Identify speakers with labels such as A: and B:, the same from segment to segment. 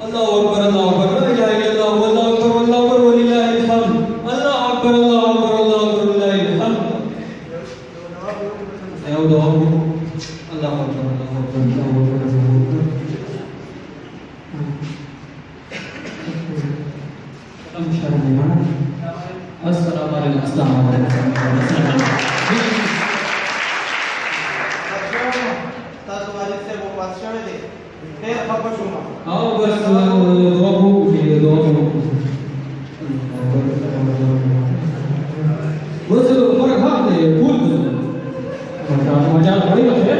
A: الله أكبر الله أكبر لا إله إلا الله والله أكبر والله أكبر ولله الحمد الله أكبر الله أكبر الله أكبر ولله الحمد يا الله أكبر الله أكبر الله أكبر الله أكبر السلام عليكم السلام عليكم आओ बस दुआ कीजिए दुआ बस फर्क हाथ दे भूल मजा बड़ी बात है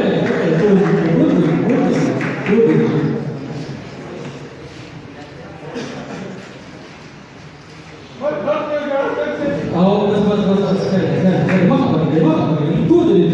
A: आओ बस बस बस मत तू दे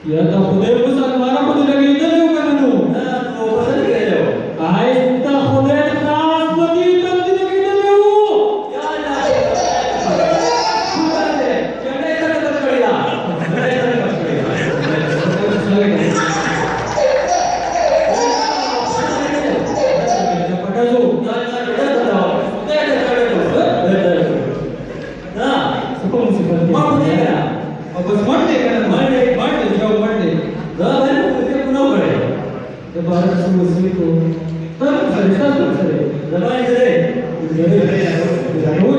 A: Ya tak boleh besar marah pada lagi itu kan tu. عبارت سے مسلم کو ہر فرشتہ سر زبان سے ضرور